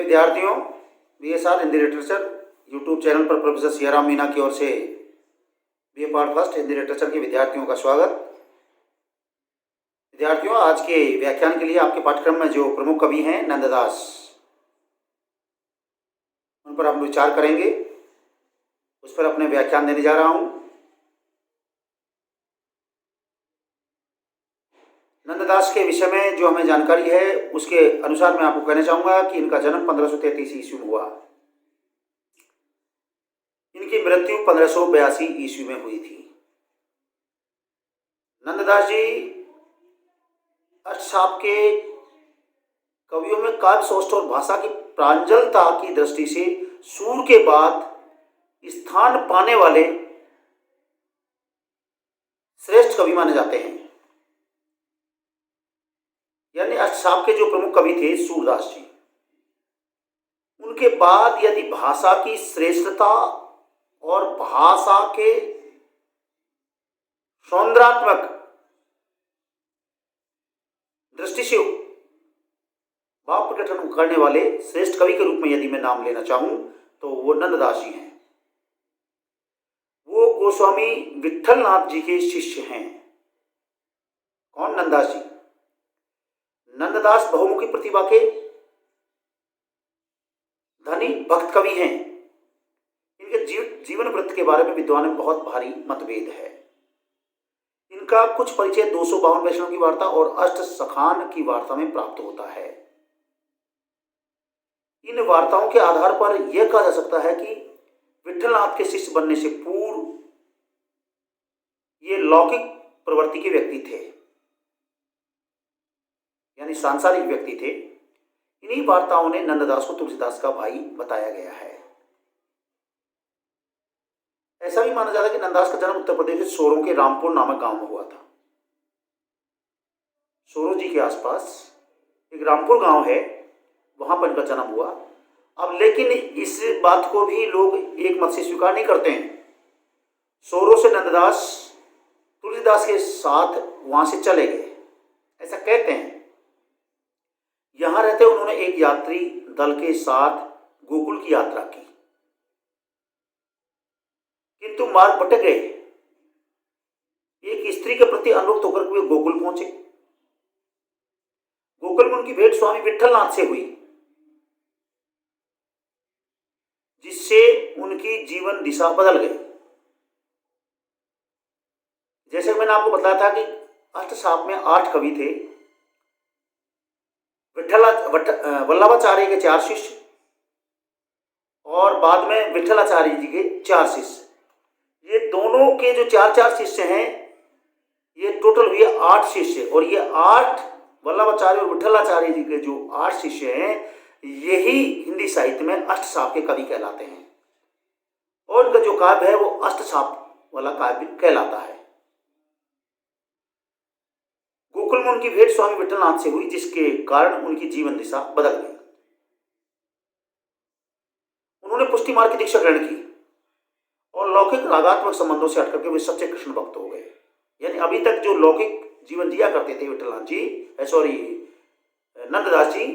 प्रिय विद्यार्थियों, BSR Hindi literature YouTube channel पर प्रोफेसर सियाराम मीना की ओर से BA part first Hindi literature के विद्यार्थियों का स्वागत। विद्यार्थियों, आज के व्याख्यान के लिए आपके पाठ्यक्रम में जो प्रमुख कवि हैं नंददास, उन पर हम विचार करेंगे। उस पर अपने व्याख्यान देने जा रहा हूं। नंददास के विषय में जो हमें जानकारी है उसके अनुसार मैं आपको कहना चाहूंगा कि इनका जन्म 1533 ईस्वी में हुआ। इनकी मृत्यु 1582 ईस्वी में हुई थी। नंददास जी अष्टसाप के कवियों में काव्य सौष्ठव और भाषा की प्रांजलता की दृष्टि से सूर के बाद स्थान पाने वाले श्रेष्ठ कवि माने जाते हैं। यानी अष्टसाप के जो प्रमुख कवि थे सूरदास जी, उनके बाद यदि भाषा की श्रेष्ठता और भाषा के सौंदर्यात्मक दृष्टि से भाव प्रकटन करने वाले श्रेष्ठ कवि के रूप में यदि मैं नाम लेना चाहूं तो वो नंददास जी हैं। वो गोस्वामी विट्ठलनाथ जी के शिष्य हैं। कौन? नंददास जी। नंददास बहुमुखी प्रतिभा के धनी भक्त कवि हैं। इनके जीवन वृत्त के बारे में विद्वान में बहुत भारी मतभेद है। इनका कुछ परिचय 252 वैष्णव की वार्ता और अष्ट सखान की वार्ता में प्राप्त होता है। इन वार्ताओं के आधार पर यह कहा जा सकता है कि विट्ठलनाथ के शिष्य बनने से पूर्व ये लौकिक प्रवृत्ति के व्यक्ति थे, यानी सांसारिक व्यक्ति थे। इन्हीं वार्ताओं ने नंददास को तुलसीदास का भाई बताया गया है। ऐसा भी माना जाता है कि नंददास का जन्म उत्तर प्रदेश के सोरों के रामपुर नामक गांव में हुआ था। सोरों जी के आसपास एक रामपुर गांव है, वहां पर इनका जन्म हुआ। अब लेकिन इस बात को भी लोग एक मत से स्वीकार नहीं करते हैं। सोरों से नंददास तुलसीदास के साथ वहां से चले गए, ऐसा कहते हैं। यहां रहते उन्होंने एक यात्री दल के साथ गोकुल की यात्रा की, किंतु मार्ग भटक गए। एक स्त्री के प्रति अनुरक्त होकर वे गोकुल पहुंचे। गोकुल में उनकी भेंट स्वामी विट्ठलनाथ से हुई, जिससे उनकी जीवन दिशा बदल गई। जैसे मैंने आपको बताया था कि अष्टसाप में 8 कवि थे। वल्लभाचार्य के 4 शिष्य और बाद में विट्ठलाचार्य जी के 4 शिष्य। ये दोनों के जो 4 शिष्य हैं, ये टोटल हुए 8 शिष्य। और ये 8 वल्लभाचार्य और विट्ठलाचार्य जी के जो 8 शिष्य हैं, यही हिंदी साहित्य में अष्टसाप के कवि कहलाते हैं। और इनका जो काव्य है वो अष्टसाप वाला काव्य कहलाता है। गोकुल में उनकी भेंट स्वामी विट्ठलनाथ से हुई, जिसके कारण उनकी जीवन दिशा बदल गई। उन्होंने पुष्टि मार्ग की दीक्षा ग्रहण की और लौकिक रागात्मक संबंधों से हटकर के वे सच्चे कृष्ण भक्त हो गए। यानी अभी तक जो लौकिक जीवन जिया करते थे विट्ठलनाथ जी, नंददास जी,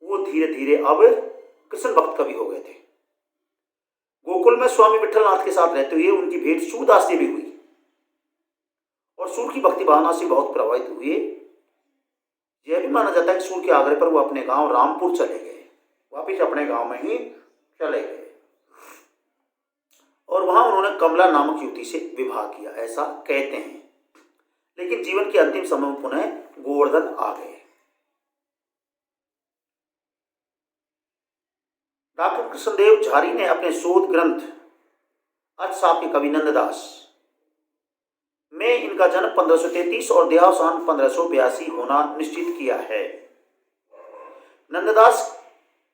वो धीरे धीरे अब कृष्ण भक्त कवि हो गए थे। गोकुल में स्वामी विट्ठलनाथ के साथ रहते हुए उनकी भेंट सूरदास से भी हुई और सूर की भक्ति भावना से बहुत प्रभावित हुए। यह भी माना जाता है कि सूर के आग्रह पर वो अपने गांव रामपुर चले गए, वापिस अपने गांव में ही चले गए और वहां उन्होंने कमला नामक युवती से विवाह किया, ऐसा कहते हैं। लेकिन जीवन के अंतिम समय में पुनः गोवर्धन आ गए। डॉक्टर कृष्णदेव झारी ने अपने शोध ग्रंथ अष्टसाप के कवि नंददास में इनका जन्म 1533 और देहावसान 1582 होना निश्चित किया है। नंददास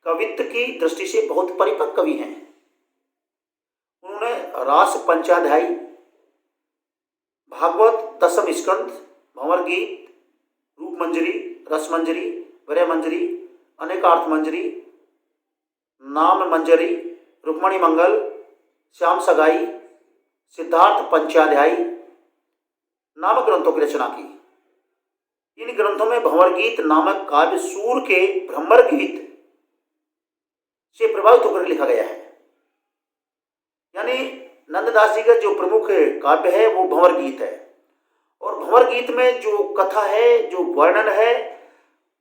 कवित्व की दृष्टि से बहुत परिपक्व कवि हैं। उन्होंने रास पंचाध्यायी, भागवत दशम स्कंध, भंवर गीत, रूप मंजरी, रस मंजरी, वरय मंजरी, अनेकार्थ मंजरी, नाम मंजरी, रुक्मणी मंगल, श्याम सगाई, सिद्धार्थ पंचाध्यायी नामक ग्रंथों की रचना की। इन ग्रंथों में भंवर गीत नामक काव्य सूर के भ्रमर गीत से प्रभावित होकर लिखा गया है। यानी नंददास जी का जो प्रमुख काव्य है वो भंवर गीत है, और भंवर गीत में जो कथा है, जो वर्णन है,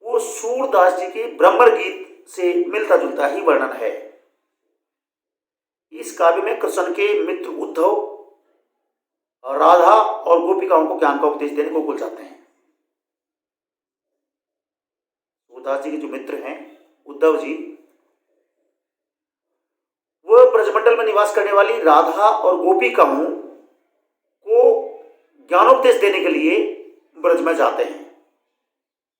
वो सूरदास जी के ब्रह्मर गीत से मिलता जुलता ही वर्णन है। इस काव्य में कृष्ण के मित्र उद्धव, राधा और गोपिकाओं को ज्ञान का उपदेश देने गोकुल जाते हैं। सूरदास जी के जो मित्र हैं उद्धव जी, वो ब्रजमंडल में निवास करने वाली राधा और गोपिकाओं को ज्ञानोपदेश देने के लिए ब्रज में जाते हैं।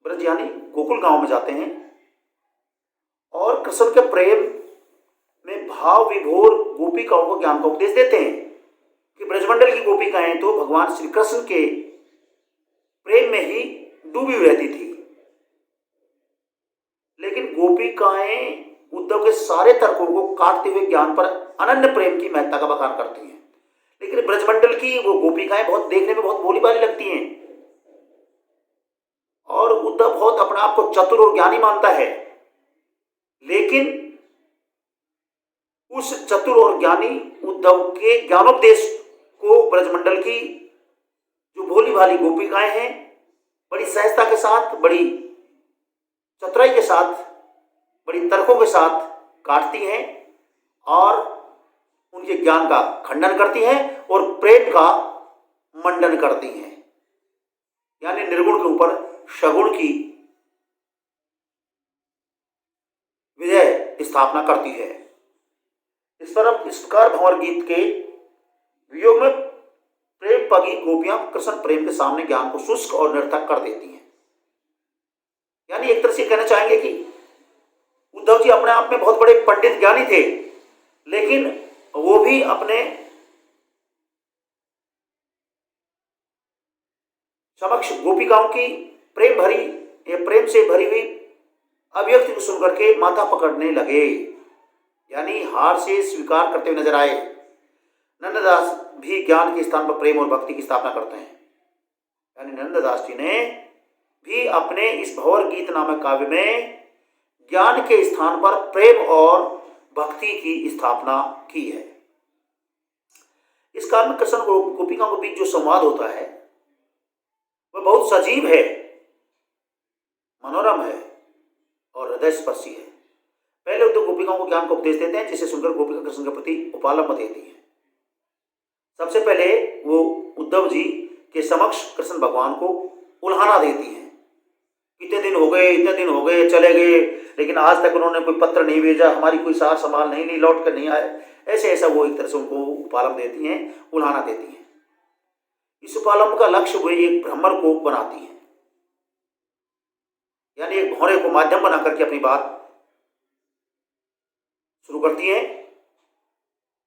ब्रज यानी गोकुल गांव में जाते हैं और कृष्ण के प्रेम में भाव विभोर गोपिकाओं को ज्ञान का उपदेश देते हैं कि ब्रजमंडल की गोपिकाएं तो भगवान श्री कृष्ण के प्रेम में ही डूबी हुई रहती थी, लेकिन गोपिकाएं उद्धव के सारे तर्कों को काटते हुए ज्ञान पर अनन्य प्रेम की महत्ता का बखान करती हैं। लेकिन ब्रजमंडल की वो गोपिकाएं बहुत देखने में बहुत भोली भाली लगती हैं, और उद्धव बहुत अपने आप को चतुर और ज्ञानी मानता है, लेकिन उस चतुर और ज्ञानी उद्धव के ज्ञानोपदेश को ब्रजमंडल की जो भोली भाली गोपिकाएं हैं बड़ी सहजता के साथ, बड़ी चतुराई के साथ, बड़ी तर्कों के साथ काटती हैं और उनके ज्ञान का खंडन करती हैं और प्रेम का मंडन करती हैं, यानी निर्गुण के ऊपर सगुण की विजय स्थापना करती है। इस प्रकार भंवर गीत के वियोग में प्रेम पगी गोपियां कृष्ण प्रेम के सामने ज्ञान को शुष्क और निरर्थक कर देती हैं। यानी एक तरह से कहना चाहेंगे कि उद्धव जी अपने आप में बहुत बड़े पंडित ज्ञानी थे, लेकिन वो भी अपने समक्ष गोपिकाओं की प्रेम से भरी हुई अभिव्यक्ति को सुनकर के माथा पकड़ने लगे, यानी हार से स्वीकार करते हुए नजर आए। नंददास भी ज्ञान के स्थान पर प्रेम और भक्ति की स्थापना करते हैं। यानी नंददास जी ने भी अपने इस भंवर गीत नामक काव्य में ज्ञान के स्थान पर प्रेम और भक्ति की स्थापना की है। इस काव्य में कृष्ण गोपिकाओं के बीच जो संवाद होता है वह बहुत सजीव है, मनोरम है और हृदय स्पर्शी है। पहले तो गोपिकाओं को ज्ञान का उपदेश देते हैं, जिसे सुनकर गोपिका कृष्ण के प्रति उपालंब देती है। सबसे पहले वो उद्धव जी के समक्ष कृष्ण भगवान को उल्हाना देती हैं। इतने दिन हो गए चले गए, लेकिन आज तक उन्होंने कोई पत्र नहीं भेजा, हमारी कोई सार संभाल नहीं ली, लौट कर नहीं आए, ऐसा वो एक तरह से उनको उपालंब देती हैं, उल्हाना देती हैं। इस उपालंब का लक्ष्य वो एक भ्रमर को बनाती हैं, यानी एक भौरे को माध्यम बना करके अपनी बात शुरू करती हैं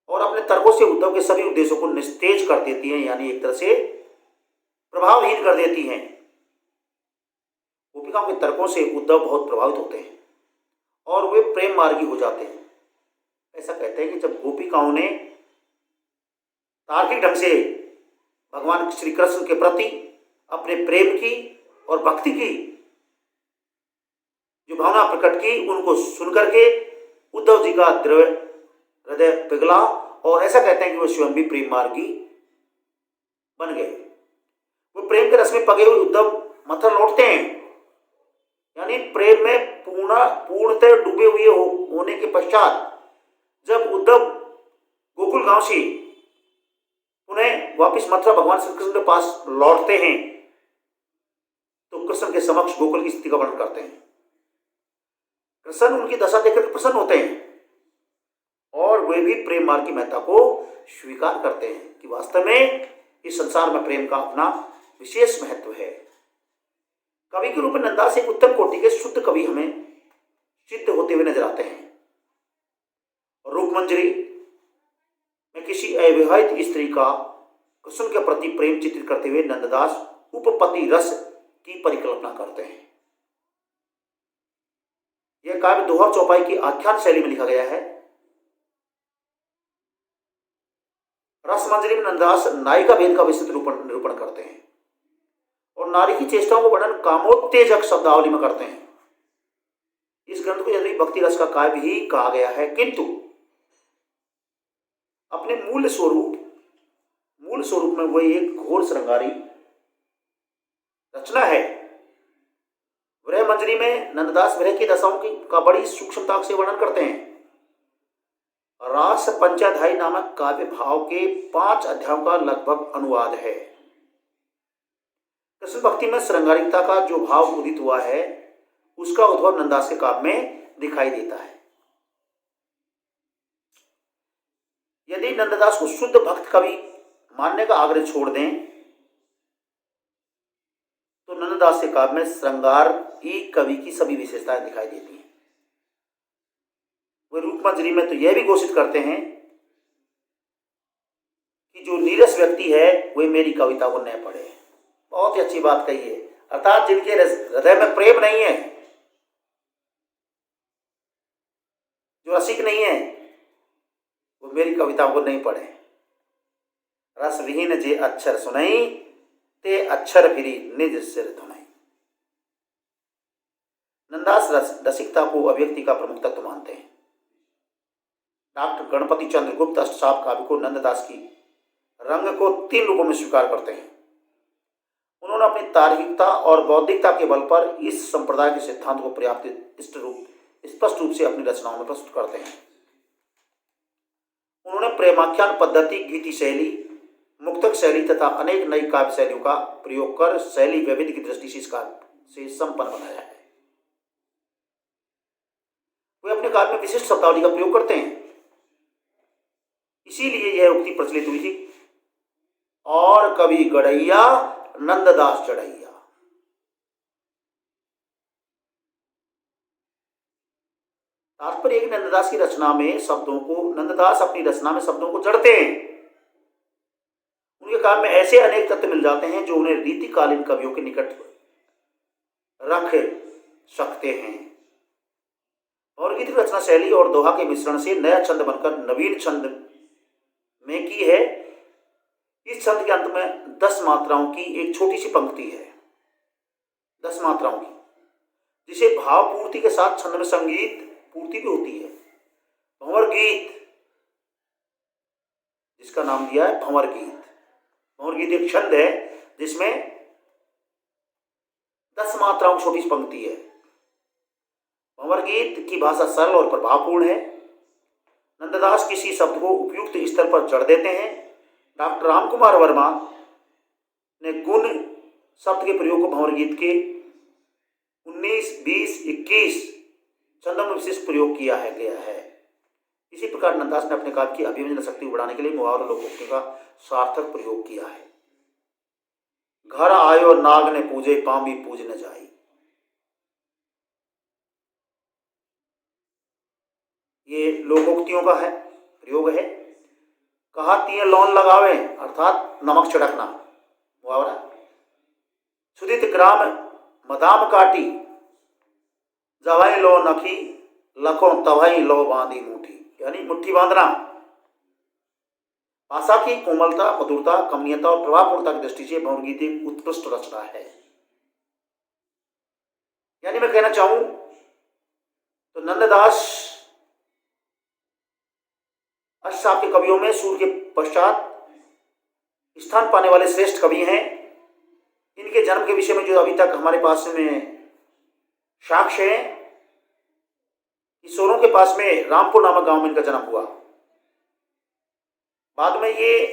और अपने तर्कों से उद्धव के सभी उद्देश्यों को निस्तेज कर देती हैं, यानी एक तरह से प्रभावहीन कर देती हैं। गोपिकाओं के तर्कों से उद्धव बहुत प्रभावित होते हैं और वे प्रेम मार्गी हो जाते हैं। ऐसा कहते हैं कि जब गोपिकाओं ने तार्किक ढंग से भगवान श्री कृष्ण के प्रति अपने प्रेम की और भक्ति की जो भावना प्रकट की, उनको सुनकर के उद्धव जी का द्रव्य हृदय पिघला और ऐसा कहते हैं कि वो स्वयं भी प्रेम मार्गी बन गए। वो प्रेम के रस में पगे हुए उद्धव मथुरा लौटते हैं, यानी प्रेम में पूर्णतः डूबे हुए होने के पश्चात जब उद्धव गोकुल गांव से उन्हें वापिस मथुरा भगवान श्री कृष्ण के पास लौटते हैं तो कृष्ण के समक्ष गोकुल की स्थिति का वर्णन करते हैं। कृष्ण उनकी दशा देखकर प्रसन्न होते हैं और वे भी प्रेम मार्ग की महत्ता को स्वीकार करते हैं कि वास्तव में इस संसार में प्रेम का अपना विशेष महत्व है। कवि के रूप में नंददास एक उत्तम कोटि के शुद्ध कवि हमें सिद्ध होते हुए नजर आते हैं। रूपमंजरी में किसी अविवाहित स्त्री का कृष्ण के प्रति प्रेम चित्रित करते हुए नंददास उपपति रस की परिकल्पना करते हैं। यह काव्य दोहर चौपाई की आख्यान शैली में लिखा गया है। रसमंजरी में नंददास नायिका भेद का विस्तृत निरूपण करते हैं और नारी की चेष्टाओं को वर्णन कामोत्तेजक शब्दावली में करते हैं। इस इस ग्रंथ को यद्यपि भक्ति रस का काव्य ही कहा गया है, किंतु अपने मूल स्वरूप में वह एक घोर श्रृंगारी रचना है। विरह मंजरी में नंददास विरह की दशाओं का बड़ी सूक्ष्मता से वर्णन करते हैं। रास पंचाध्यायी नामक काव्य भाव के 5 अध्यायों का लगभग अनुवाद है। कृष्ण भक्ति में श्रृंगारिकता का जो भाव उदित हुआ है, उसका उद्भव नंददास के काव्य में दिखाई देता है। यदि नंददास को शुद्ध भक्त कवि मानने का आग्रह छोड़ दें तो नंददास के काव्य में श्रृंगार ही कवि की सभी विशेषताएं दिखाई देती हैं। वे रूपमंजरी में तो यह भी घोषित करते हैं कि जो नीरस व्यक्ति है वे मेरी कविता को न पढ़े। बहुत ही अच्छी बात कही है। अर्थात जिनके हृदय में प्रेम नहीं है, जो रसिक नहीं है, वो मेरी कविताओं को नहीं पढ़े। रस विहीन जे अक्षर सुनई, ते अक्षर फिरी निज सिर धुनई। नंददास रसिकता को अभिव्यक्ति का प्रमुख तत्व मानते हैं। डॉक्टर गणपति चंद्र गुप्त अष्टसाप काव्य को नंददास की रंग को 3 रूपों में स्वीकार करते हैं। उन्होंने अपनी तार्किकता और बौद्धिकता के बल पर इस संप्रदाय के सिद्धांत को पर्याप्त स्पष्ट रूप से अपनी रचनाओं में प्रस्तुत करते हैं। उन्होंने प्रेमाख्यान पद्धति, गीति शैली, मुक्तक शैली तथा अनेक नई काव्य शैलियों का प्रयोग कर शैली वैविध्य की दृष्टि से संपन्न बनाया है। वे अपने काव्य में विशिष्ट शब्दावली का प्रयोग करते हैं। इसीलिए यह उक्ति प्रचलित हुई थी, और कवि गढ़ैया नंददास चढ़ैया। तात्पर्य एक नंददास की रचना में नंददास अपनी रचना में शब्दों को जड़ते हैं। उनके काव्य में ऐसे अनेक तत्व मिल जाते हैं जो उन्हें रीतिकालीन कवियों के निकट रख सकते हैं। और गीत रचना शैली और दोहा के मिश्रण से नया छंद बनकर नवीन छंद में की है। इस छंद के अंत में 10 मात्राओं की एक छोटी सी पंक्ति है, 10 मात्राओं की, जिसे भाव पूर्ति के साथ छंद में संगीत पूर्ति भी होती है। भंवर गीत, जिसका नाम दिया है भंवर गीत। भंवर गीत एक छंद है जिसमें 10 मात्राओं की छोटी सी पंक्ति है। भंवर गीत की भाषा सरल और प्रभावपूर्ण है। नंददास किसी शब्द को उपयुक्त स्तर पर जड़ देते हैं। डॉक्टर रामकुमार वर्मा ने गुण शब्द के प्रयोग को भंवर गीत के 19, 20, 21 छंदों में विशिष्ट प्रयोग किया गया है। इसी प्रकार नंददास ने अपने काव्य की अभिव्यंजन शक्ति को बढ़ाने के लिए मुहावरा लोकोक्ति का सार्थक प्रयोग किया है। घर आयो नाग ने पूजे, पामी पूज न जाई। ये लोकोक्तियों का है प्रयोग है। कहा तिये लौन लगावे, अर्थात नमक छिड़कना, मुहावरा। सुदित ग्राम मदाम काटी, जवाई लो नखी, लखों तवाई लो बांधी मुठी, यानी मुट्ठी बांधना। भाषा की कोमलता, मधुरता, कमनीयता और प्रभावपूर्णता की दृष्टि से भंवर गीत एक उत्कृष्ट रचना है। यानी मैं कहना चाहूं तो नंददास अष्टसाप के कवियों में सूर्य के पश्चात स्थान पाने वाले श्रेष्ठ कवि हैं। इनके जन्म के विषय में जो अभी तक हमारे पास में साक्ष्य है, सोनों के पास में रामपुर नामक गांव में इनका जन्म हुआ। बाद में ये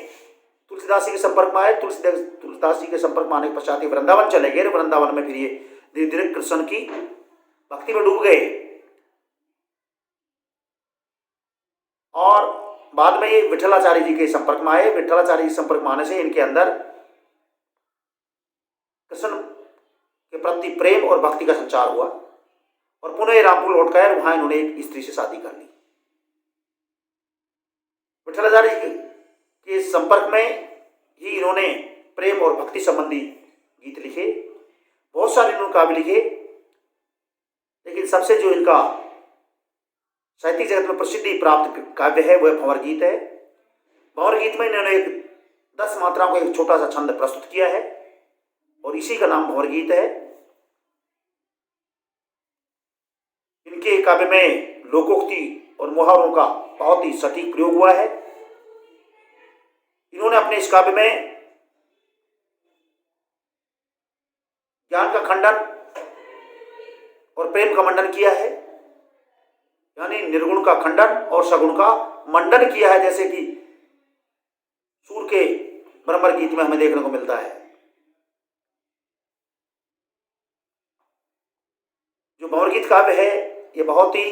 तुलसीदास जी के संपर्क में आए। तुलसीदास जी के संपर्क में आने के पश्चात वृंदावन चले गए। वृंदावन में फिर ये धीरे धीरे कृष्ण की भक्ति में डूब गए। और बाद में ये विठलाचार्य जी के संपर्क में आए। विठलाचार्य जी के संपर्क में आने से इनके अंदर कृष्ण के प्रति प्रेम और भक्ति का संचार हुआ और पुनः रामपुर लौट गए। वहां इन्होंने एक स्त्री से शादी कर ली। विठलाचार्य जी के संपर्क में ही इन्होंने प्रेम और भक्ति संबंधी गीत लिखे। बहुत सारे इन्होंने काव्य लिखे, लेकिन सबसे जो इनका साहित्यिक जगत में प्रसिद्धि प्राप्त काव्य है वह भंवर गीत है। भंवर गीत में इन्होंने 10 मात्राओं का एक छोटा सा छंद प्रस्तुत किया है और इसी का नाम भंवर गीत है। इनके के काव्य में लोकोक्ति और मुहावरों का बहुत ही सटीक प्रयोग हुआ है। इन्होंने अपने इस काव्य में ज्ञान का खंडन और प्रेम का मंडन किया है, यानी निर्गुण का खंडन और सगुण का मंडन किया है, जैसे कि सूर के भ्रमर गीत में हमें देखने को मिलता है। जो भंवर गीत काव्य है ये बहुत ही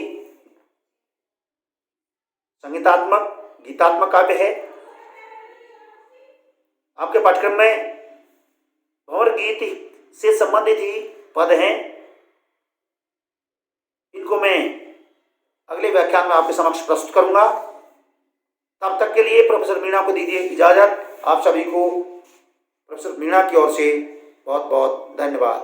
संगीतात्मक गीतात्मक काव्य है। आपके पाठ्यक्रम में भंवर गीत से संबंधित ही पद हैं, इनको मैं अगले व्याख्यान में आपके समक्ष प्रस्तुत करूंगा। तब तक के लिए प्रोफेसर मीणा को दीजिए इजाजत। आप सभी को प्रोफेसर मीणा की ओर से बहुत बहुत धन्यवाद।